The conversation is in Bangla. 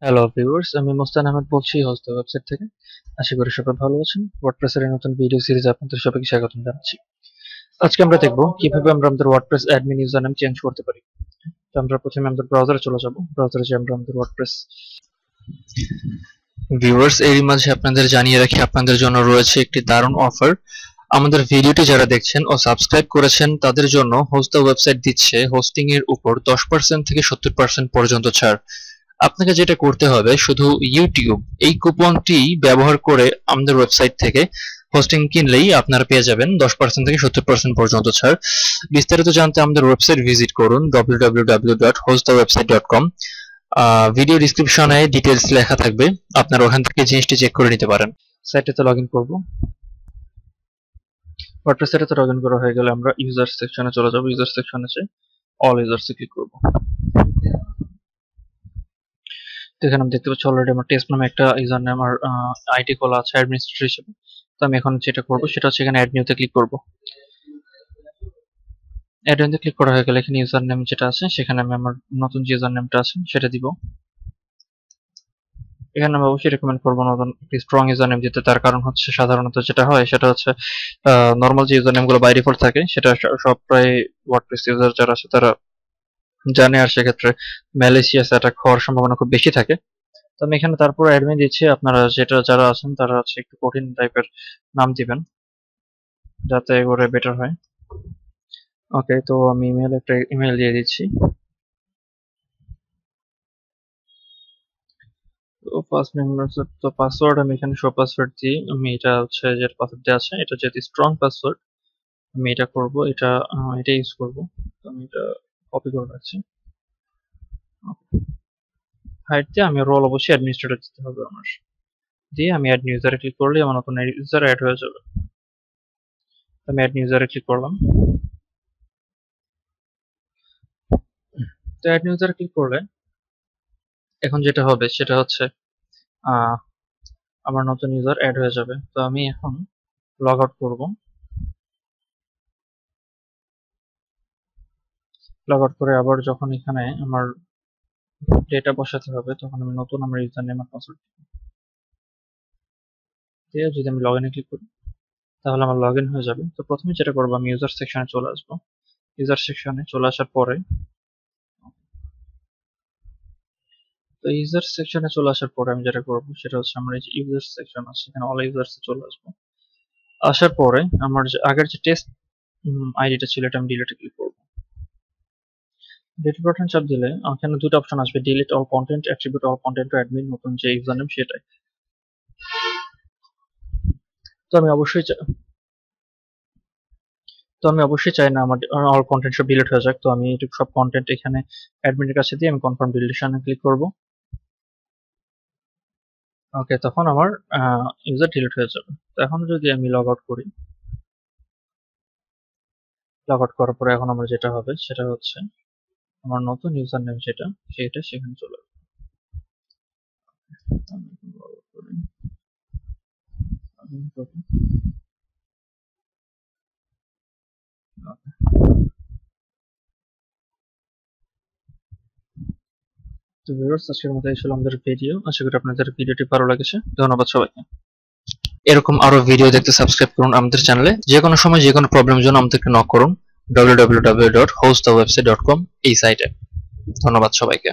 হ্যালো ভিউয়ার্স, আমি মোস্তান আহমেদ বলছি হোস্ট ওয়েবসাইট থেকে। আশা করি সবাই ভালো আছেন। ওয়ার্ডপ্রেসের এই নতুন ভিডিও সিরিজে আপনাদের সবাইকে স্বাগতম জানাচ্ছি। আজকে আমরা দেখব কিভাবে আমরা আমাদের WordPress admin user name change করতে পারি। তো আমরা প্রথমে আমাদের ব্রাউজারে চলে যাব। ব্রাউজারে যে আমরা আমাদের ওয়ার্ডপ্রেস ভিউয়ার্স, এরই মাঝে আপনাদের জানিয়ে রাখি আপনাদের জন্য রয়েছে একটি দারুণ অফার। আমাদের ভিডিওটি যারা দেখছেন ও সাবস্ক্রাইব করেছেন তাদের জন্য হোস্ট ওয়েবসাইট দিচ্ছে হোস্টিং এর উপর 10% থেকে 70% পর্যন্ত ছাড়। আপনাকে যেটা করতে হবে শুধু ইউটিউব এই কুপনটি ব্যবহার করে আমাদের ওয়েবসাইট থেকে হোস্টিং কিনলেই আপনারা পেয়ে যাবেন 10% থেকে 70% পর্যন্ত ছাড়। বিস্তারিত জানতে আমাদের ওয়েবসাইট ভিজিট করুন www.hostthewebsite.com। ভিডিও ডিসক্রিপশনে ডিটেলস লেখা থাকবে, আপনারা ওখান থেকে জিনিসটি চেক করে নিতে পারেন। সাইটটিতে লগ ইন করবো। ওয়ার্ডপ্রেস সাইটে লগ ইন করা হয়ে গেলে আমরা ইউজার সেকশনে চলে যাব। ইউজার সেকশনে যে অল ইউজার্সে ক্লিক করব। তো এখানে আমি দেখতে পাচ্ছি অলরেডি আমার টেস্ট নামে একটা ইউজার নেম আর আইডি খোলা আছে অ্যাডমিনিস্ট্রেটর হিসেবে। তো আমি এখন যেটা করব সেটা হচ্ছে এখানে অ্যাড নিউতে ক্লিক করব। অ্যাড নিউতে ক্লিক করা হয়ে গেলে এখানে ইউজার নেম যেটা আছে সেখানে আমি আমার নতুন যে ইউজার নেমটা আছে সেটা দিব। এখানে আমি অবশ্যই রেকমেন্ড করবো নতুন একটি স্ট্রং ইউজার নেম দিতে। তার কারণ হচ্ছে সাধারণত যেটা হয় সেটা হচ্ছে নর্মাল যে ইউজার নেমগুলো বাই ডিফল্ট থাকে সেটা সব প্রায় ওয়ার্ডপ্রেস ইউজার যারা আছে তারা জানে, আর সেক্ষেত্রে ম্যালিসিয়াস অ্যাটাক হওয়ার সম্ভাবনা খুব বেশি থাকে। তো আমি এখানে তারপর অ্যাডমিন দিচ্ছি, আপনারা যারা আছেন তারা হচ্ছে একটু কঠিন টাইপের নাম দিবেন যাতে করে বেটার হয়। ওকে, তো আমি একটা ইমেল দিয়ে দিচ্ছি। তো ফার্স্ট নেম তো পাসওয়ার্ড আমি এখানে শো পাসওয়ার্ড দিই। আমি এটা হচ্ছে যেটা পাসওয়ার্ড দেওয়া আছে এটা যেহেতু স্ট্রং পাসওয়ার্ড আমি এটা করব, এটা ইউজ করব। তো আমি এটা কপি করে রাখছি। হাইট দিয়ে আমি রোল অবশ্যই অ্যাডমিনিস্ট্রেটর দিতে হবে আমার, দিয়ে আমি অ্যাড ইউজারে ক্লিক করলে আমার নতুন ইউজার অ্যাড হয়ে যাবে। আমি অ্যাড ইউজারে ক্লিক করলাম। তো অ্যাড ইউজারে ক্লিক করলে এখন যেটা হবে সেটা হচ্ছে আমার নতুন ইউজার অ্যাড হয়ে যাবে। তো আমি এখন লগ আউট করব। লগ আউট করে আবার যখন এখানে আমার ডেটা বসাতে হবে তখন আমি নতুন আমার ইউজার নেম আর পাসওয়ার্ড দিয়ে যদি আমি লগ ইনে ক্লিক করি তাহলে আমার লগ ইন হয়ে যাবে। তো প্রথমে যেটা করবো আমি ইউজার সেকশনে চলে আসবো। ইউজার সেকশনে চলে আসার পরে ইউজার সেকশনে চলে আসার পরে আমি যেটা করবো সেটা হচ্ছে আমার এই যে ইউজার সেকশন আছে এখানে অল ইউজার্স চলে আসবো। আসার পরে আমার যে আগের যে টেস্ট আইডিটা ছিল এটা আমি ডিলিটে ক্লিক করবো। ডিলিট বাটন চাপ দিলে এখানে দুটো অপশন আসবে, delete all content, attribute all content two admin, নতুন যে ইউজার নেম সেটাই। তো আমি অবশ্যই চাই না আমার অল কন্টেন্ট সব ডিলিট হয়ে যাক। তো আমি সব কন্টেন্ট এখানে অ্যাডমিনের কাছে দিয়ে আমি কনফার্ম ডিলিশনে ক্লিক করব। ওকে, তখন আমার ইউজার ডিলিট হয়ে যাবে। তো এখন যদি আমি লগ আউট করি, লগ আউট করার পরে এখন আমার যেটা হবে সেটা হচ্ছে আমার নতুন ইউজার নেম সেটা সেখানে চলে আসবে। তো ভিউয়ার্স, আজকের মতো এই ছিল আমাদের ভিডিও। আশা করি আপনাদের ভিডিওটি ভালো লেগেছে। ধন্যবাদ সবাইকে। এরকম আরো ভিডিও দেখতে সাবস্ক্রাইব করুন আমাদের চ্যানেলে। যে কোনো সময় যে কোনো প্রবলেমের জন্য আমাদেরকে নক করুন www.hostthewebsite.com এই সাইটে। ধন্যবাদ সবাইকে।